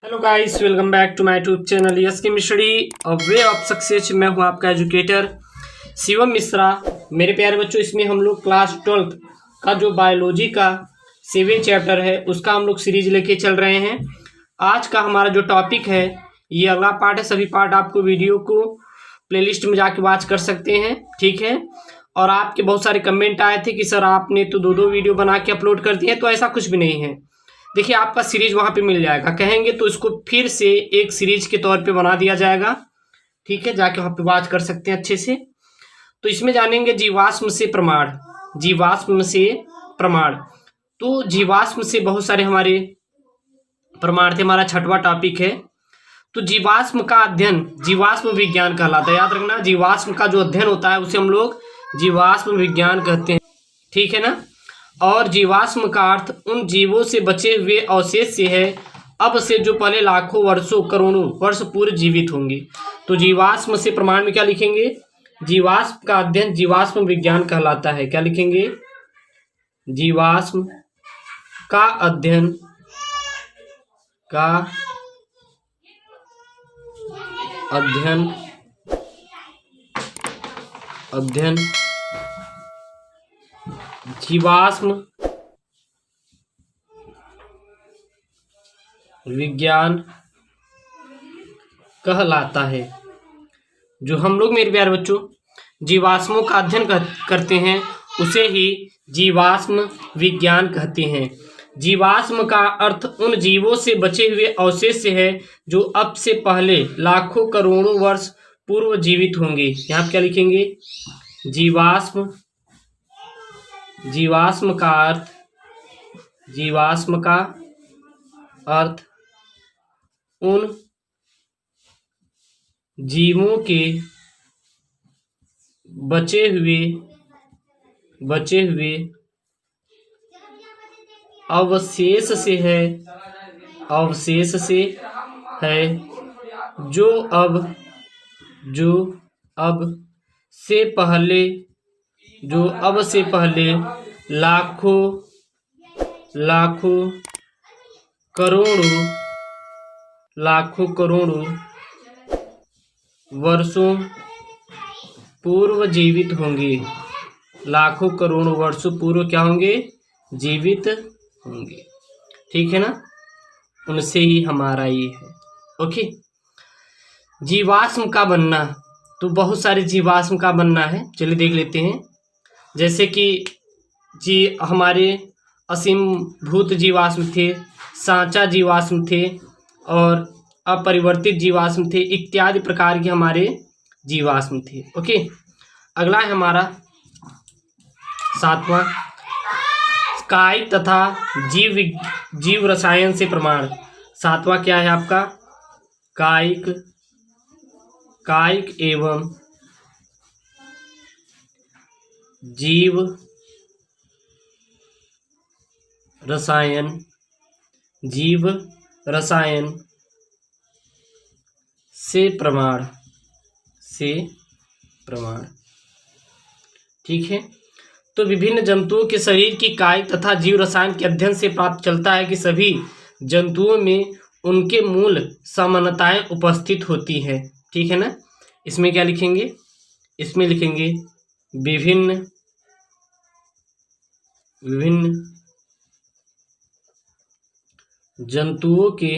Hello guys, welcome back to my YouTube channel yes chemistry way of success. मैं हूं आपका educator Shivam Mishra. मेरे प्यारे बच्चों, इसमें हम लोग क्लास 12 का जो बायोलॉजी का 7 चैप्टर है उसका हम लोग सीरीज लेके चल रहे हैं। आज का हमारा जो टॉपिक है ये अगला पार्ट है। सभी पार्ट आपको वीडियो को प्लेलिस्ट में जाके वॉच कर सकते हैं, ठीक है। और आपके बहुत सारे कमेंट आए थे कि सर आपने तो दो वीडियो बना के अपलोड कर दिए, तो ऐसा कुछ भी नहीं है। देखिए, आपका सीरीज वहां पे मिल जाएगा, कहेंगे तो इसको फिर से एक सीरीज के तौर पे बना दिया जाएगा, ठीक है। जाके वहां पे वॉच कर सकते हैं अच्छे से। तो इसमें जानेंगे जीवाश्म से प्रमाण। जीवाश्म से प्रमाण, तो जीवाश्म से बहुत सारे हमारे प्रमाण थे। हमारा 6वां टॉपिक है। तो जीवाश्म का अध्ययन जीवाश्म विज्ञान कहलाता है। याद रखना, जीवाश्म का जो अध्ययन होता है उसे हम लोग जीवाश्म विज्ञान कहते हैं, ठीक है ना। और जीवाश्म का अर्थ उन जीवों से बचे हुए अवशेष से है अब से जो पहले लाखों वर्षों करोड़ों वर्ष पूर्व जीवित होंगे। तो जीवाश्म से प्रमाण में क्या लिखेंगे? जीवाश्म का अध्ययन जीवाश्म विज्ञान कहलाता है। क्या लिखेंगे? जीवाश्म का अध्ययन अध्ययन जीवाश्म विज्ञान कहलाता है। जो हम लोग, मेरे प्यारे बच्चों, जीवाश्मों का अध्ययन करते हैं उसे ही जीवाश्म विज्ञान कहते हैं। जीवाश्म का अर्थ उन जीवों से बचे हुए अवशेष से है जो अब से पहले लाखों करोड़ों वर्ष पूर्व जीवित होंगे। यहाँ क्या लिखेंगे? जीवाश्म का अर्थ उन जीवों के बचे हुए अवशेष से है जो अब से पहले लाखों करोड़ों वर्षों पूर्व जीवित होंगे। लाखों करोड़ों वर्षों पूर्व क्या होंगे? जीवित होंगे, ठीक है ना। उनसे ही हमारा ये है, ओके। जीवाश्म का बनना, तो बहुत सारे जीवाश्म का बनना है, चलिए देख लेते हैं। जैसे कि हमारे असीम भूत जीवाश्म थे, सांचा जीवाश्म थे और अपरिवर्तित जीवाश्म थे, इत्यादि प्रकार के हमारे जीवाश्म थे, ओके। अगला है हमारा 7वां, कायिक तथा जीव रसायन से प्रमाण। 7वां क्या है आपका? कायिक एवं जीव रसायन से प्रमाण, ठीक है। तो विभिन्न जंतुओं के शरीर की कायिक तथा जीव रसायन के अध्ययन से प्राप्त चलता है कि सभी जंतुओं में उनके मूल समानताएं उपस्थित होती हैं, ठीक है ना। इसमें क्या लिखेंगे? इसमें लिखेंगे विभिन्न जंतुओं के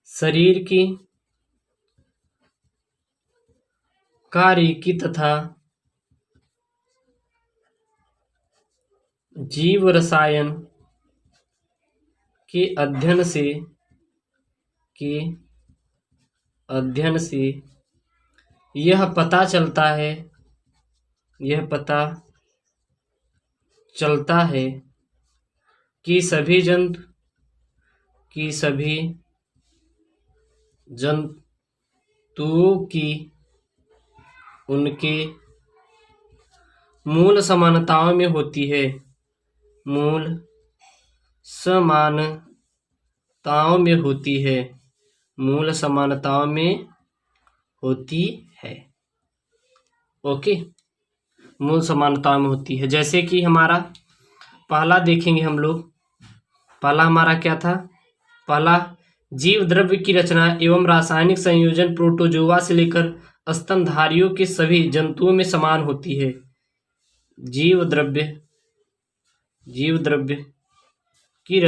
शरीर की कार्यकी तथा जीव रसायन के अध्ययन से यह पता चलता है कि सभी जंतुओं की उनके मूल समानताओं में होती है। ओके, मूल समानताओं में होती है। जैसे कि हमारा पहला देखेंगे हम लोग, पहला हमारा क्या था? पहला, जीव द्रव्य की रचना एवं रासायनिक संयोजन प्रोटोजोआ से लेकर स्तनधारियों के सभी जंतुओं में समान होती है। जीव द्रव्य की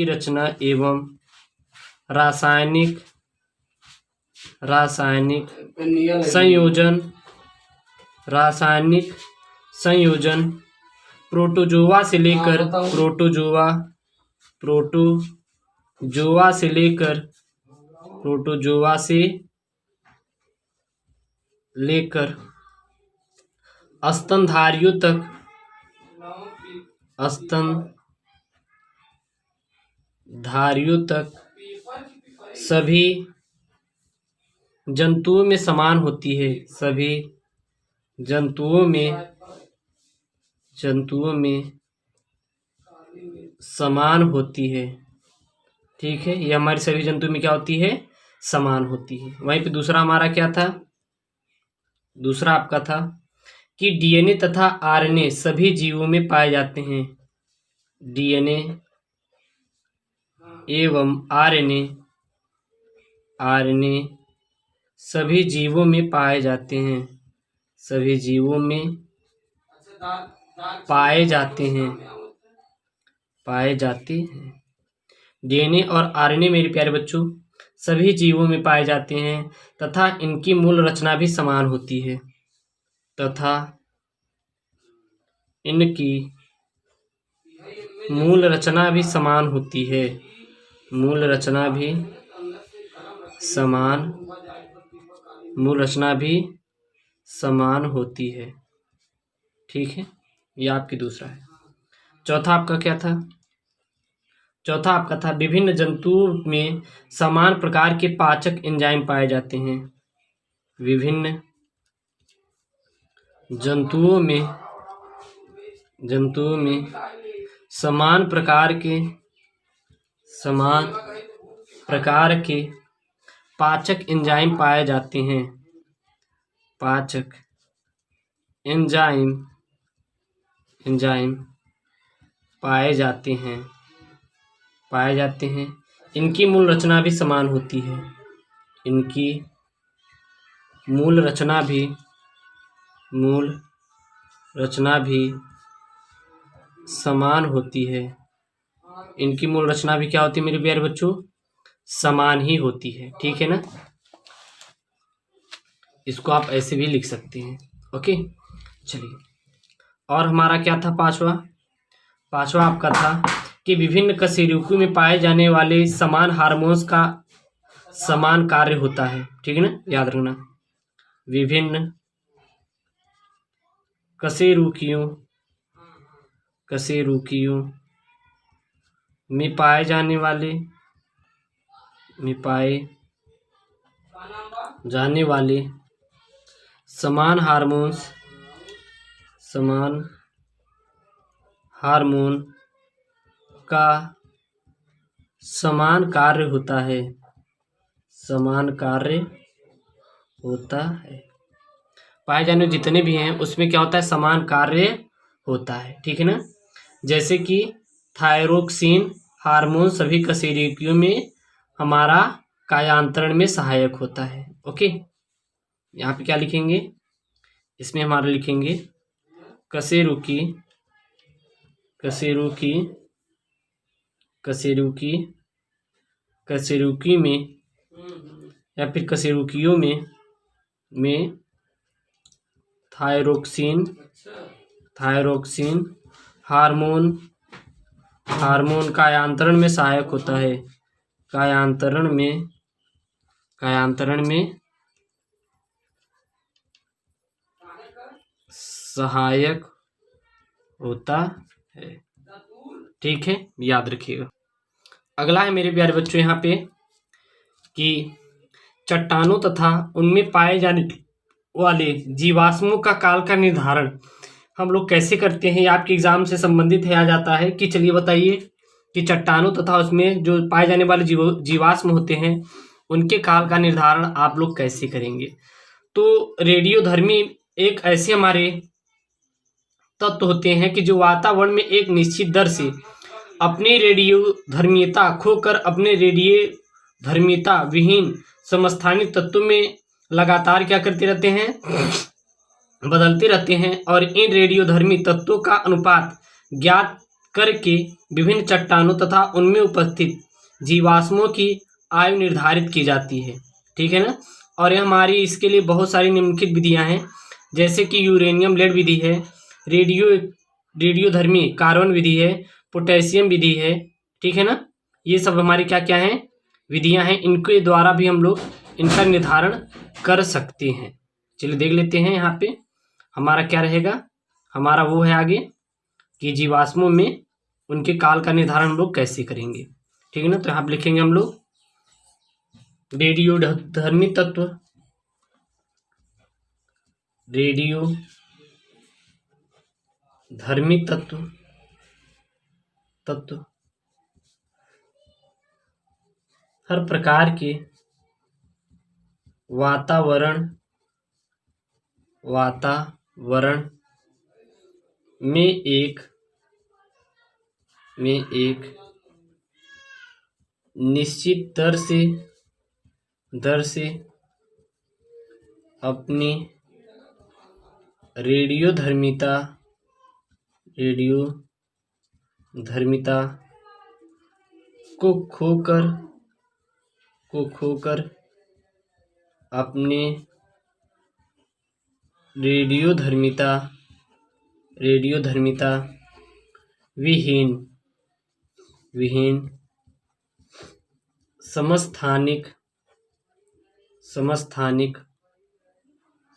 रचना एवं रासायनिक संयोजन प्रोटोजोआ से लेकर स्तनधारियों तक सभी जंतुओं में समान होती है। सभी जंतुओं में समान होती है। ठीक है, ये हमारी सभी जंतुओं में क्या होती है? समान होती है। वहीं पे दूसरा हमारा क्या था? दूसरा आपका था कि डीएनए तथा आरएनए सभी जीवों में पाए जाते हैं। डीएनए एवं आरएनए सभी जीवों में पाए जाते हैं। सभी जीवों में पाए जाते हैं। डीएनए और आरएनए मेरे प्यारे बच्चों सभी जीवों में पाए जाते हैं तथा इनकी मूल रचना भी समान होती है। तथा इनकी मूल रचना भी समान होती है। मूल रचना भी समान होती है। ठीक है, ये आपकी दूसरा है। चौथा आपका क्या था? चौथा आपका था विभिन्न जंतुओं में समान प्रकार के पाचक एंजाइम पाए जाते हैं। विभिन्न जंतुओं में समान प्रकार के पाचक एंजाइम पाए जाते हैं। पाचक एंजाइम पाए जाते हैं। इनकी मूल रचना भी समान होती है। इनकी मूल रचना भी समान होती है। इनकी मूल रचना भी क्या होती है मेरे प्यारे बच्चों? समान ही होती है। ठीक है ना, इसको आप ऐसे भी लिख सकते हैं। ओके, चलिए। और हमारा क्या था? पांचवा आपका था कि विभिन्न कशेरुकियों में पाए जाने वाले समान हार्मोन्स का समान कार्य होता है। ठीक है ना, याद रखना। विभिन्न कशेरुकियों में पाए जाने वाले समान हार्मोन का समान कार्य होता है। पाए जाने जितने भी हैं उसमें क्या होता है? समान कार्य होता है। ठीक है ना, जैसे कि थायरोक्सिन हार्मोन सभी कशेरुकियों में हमारा कायांतरण में सहायक होता है। ओके, यहाँ पे क्या लिखेंगे? इसमें हमारा लिखेंगे कशेरुकी में या फिर कशेरुकियों में थायरोक्सिन हार्मोन कायांतरण में सहायक होता है। कायांतरण में सहायक होता है। ठीक है, याद रखिएगा। अगला है मेरे प्यारे बच्चों यहाँ पे कि चट्टानों तथा उनमें पाए जाने वाले जीवाश्मों का काल का निर्धारण हम लोग कैसे करते हैं? ये आपके एग्जाम से संबंधित है, आ जाता है कि चलिए बताइए कि चट्टानों तथा उसमें जो पाए जाने वाले जीवाश्म होते हैं उनके काल का निर्धारण आप लोग कैसे करेंगे? तो रेडियोधर्मी एक ऐसे हमारे तत्व होते हैं कि जो वातावरण में एक निश्चित दर से अपनी रेडियो धर्मीयता खोकर अपने रेडियो धर्मीयता विहीन समस्थानिक तत्वों में लगातार क्या करते रहते हैं, बदलते रहते हैं और इन रेडियोधर्मी तत्वों का अनुपात ज्ञात करके विभिन्न चट्टानों तथा उनमें उपस्थित जीवाश्मों की आयु निर्धारित की जाती है। ठीक है ना। और ये हमारी इसके लिए बहुत सारी निम्नलिखित विधियां हैं, जैसे कि यूरेनियम लेड विधि है, रेडियोधर्मी कार्बन विधि है, पोटेशियम विधि है। ठीक है ना। ये सब हमारी क्या क्या हैं, विधियां हैं। इनके द्वारा भी हम लोग इनका निर्धारण कर सकते हैं। चलिए देख लेते हैं। यहाँ पे हमारा क्या रहेगा, हमारा वो है आगे कि जीवाश्मों में उनके काल का निर्धारण हम लोग कैसे करेंगे। ठीक है ना। तो यहाँ पे लिखेंगे हम लोग रेडियोधर्मी तत्व, रेडियोधर्मी तत्व हर प्रकार के वातावरण में एक निश्चित दर से अपनी रेडियोधर्मिता को खोकर अपने रेडियोधर्मिता विहीन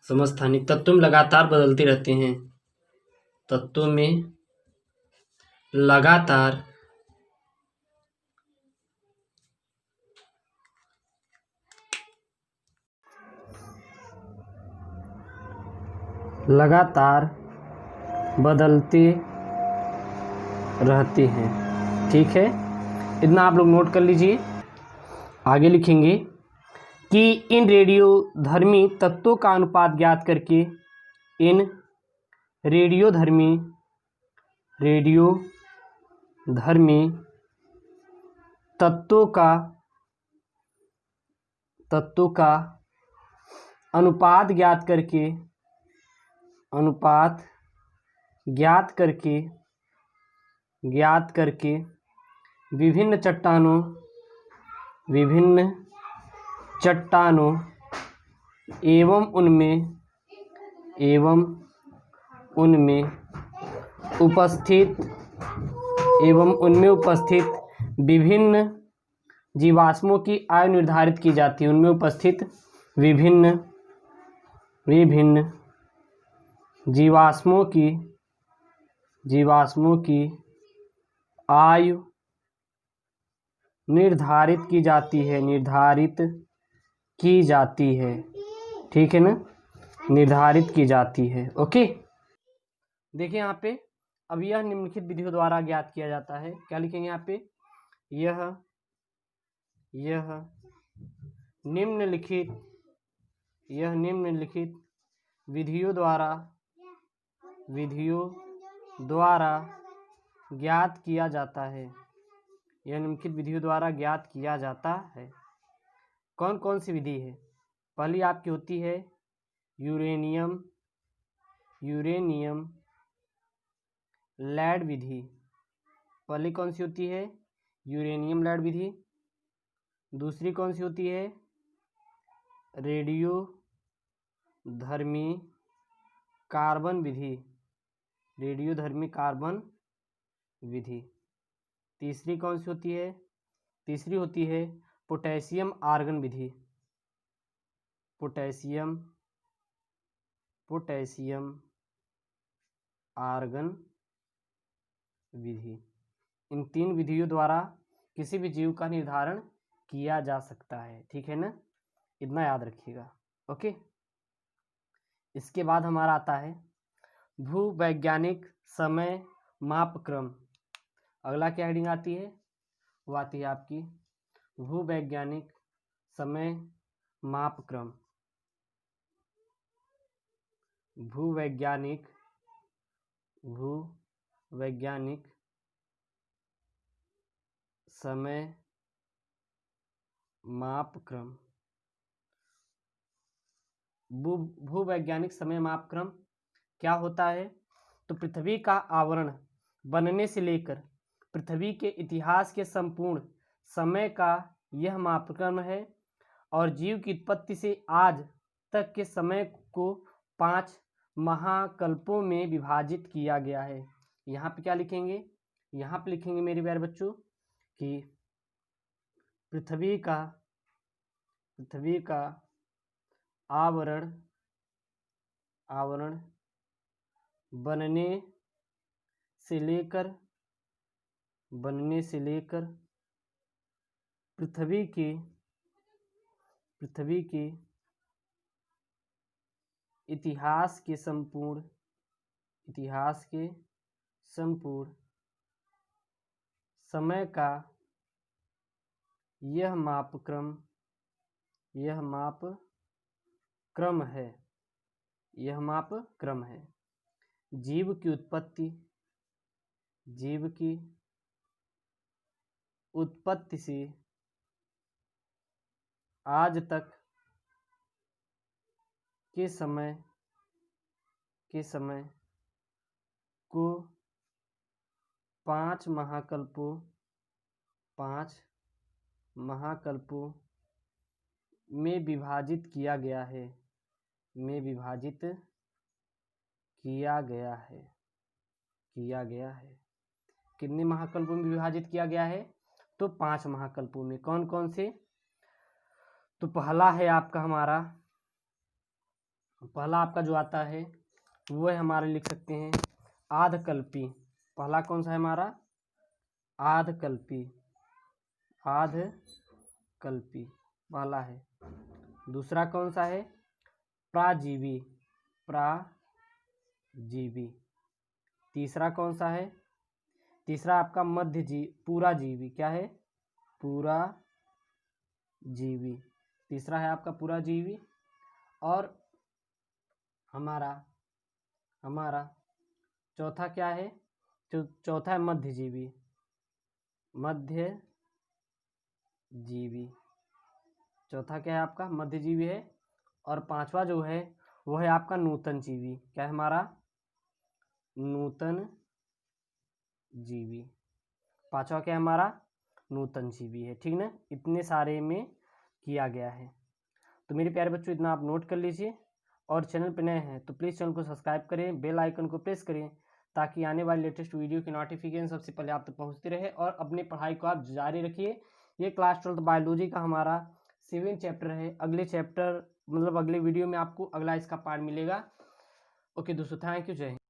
समस्थानिक तत्व में लगातार बदलते रहते हैं, तत्वों में लगातार बदलते रहते हैं। ठीक है, इतना आप लोग नोट कर लीजिए। आगे लिखेंगे कि इन रेडियोधर्मी तत्वों का अनुपात ज्ञात करके इन रेडियोधर्मी तत्वों का अनुपात ज्ञात करके विभिन्न चट्टानों एवं उनमें उपस्थित विभिन्न जीवाश्मों की आयु निर्धारित की जाती है। उनमें उपस्थित विभिन्न जीवाश्मों की आयु निर्धारित की जाती है। ठीक है ना, निर्धारित की जाती है। ओके, देखिए यहाँ पे अब यह निम्नलिखित विधियों द्वारा ज्ञात किया जाता है। क्या लिखेंगे यहाँ पे, यह निम्नलिखित विधियों द्वारा ज्ञात किया जाता है। यह निम्नलिखित विधियों द्वारा ज्ञात किया जाता है। कौन कौन सी विधि है? पहली आपकी होती है यूरेनियम लैड विधि। पहली कौन सी होती है? यूरेनियम लैड विधि। दूसरी कौन सी होती है? रेडियोधर्मी कार्बन विधि। तीसरी कौन सी होती है? तीसरी होती है पोटेशियम आर्गन विधि। पोटेशियम आर्गन विधि। इन तीन विधियों द्वारा किसी भी जीव का निर्धारण किया जा सकता है। ठीक है ना, इतना याद रखिएगा। ओके, इसके बाद हमारा आता है भूवैज्ञानिक समय मापक्रम। अगला क्या हेडिंग आती है? वो आती है आपकी भूवैज्ञानिक समय मापक्रम। भूवैज्ञानिक समय मापक्रम। भूवैज्ञानिक समय मापक्रम क्या होता है? तो पृथ्वी का आवरण बनने से लेकर पृथ्वी के इतिहास के संपूर्ण समय का यह मापक्रम है और जीव की उत्पत्ति से आज तक के समय को 5 महाकल्पों में विभाजित किया गया है। यहाँ पे क्या लिखेंगे? यहाँ पे लिखेंगे मेरे प्यारे बच्चों कि पृथ्वी का आवरण बनने से लेकर पृथ्वी के इतिहास के संपूर्ण समय का यह मापक्रम है। जीव की उत्पत्ति से आज तक के समय को 5 महाकल्पों में विभाजित किया गया है। कितने महाकल्पों में विभाजित किया गया है? तो 5 महाकल्पों में। कौन कौन से? तो पहला आपका जो आता है वो है हमारे, लिख सकते हैं आधकल्पी। पहला कौन सा है हमारा? आधकल्पी पहला है। दूसरा कौन सा है? प्राजीवी। तीसरा कौन सा है? तीसरा आपका पुराजीवी। क्या है? पुराजीवी। तीसरा है आपका पुराजीवी। और हमारा चौथा क्या है? चौथा है मध्यजीवी। चौथा क्या है आपका? मध्यजीवी है। और पांचवा जो है वो है आपका नूतनजीवी। क्या है हमारा? नूतनजीवी। पांचवा क्या है हमारा? नूतनजीवी है। ठीक ना? इतने सारे में किया गया है। तो मेरे प्यारे बच्चों इतना आप नोट कर लीजिए। और चैनल पर नए हैं तो प्लीज़ चैनल को सब्सक्राइब करें, बेल आइकन को प्रेस करें ताकि आने वाली लेटेस्ट वीडियो की नोटिफिकेशन सबसे पहले आप तक पहुंचती रहे। और अपनी पढ़ाई को आप जारी रखिए। ये क्लास 12 बायोलॉजी का हमारा 7 चैप्टर है। अगले वीडियो में आपको अगला इसका पार्ट मिलेगा। ओके दोस्तों, थैंक यू, जय हिंद।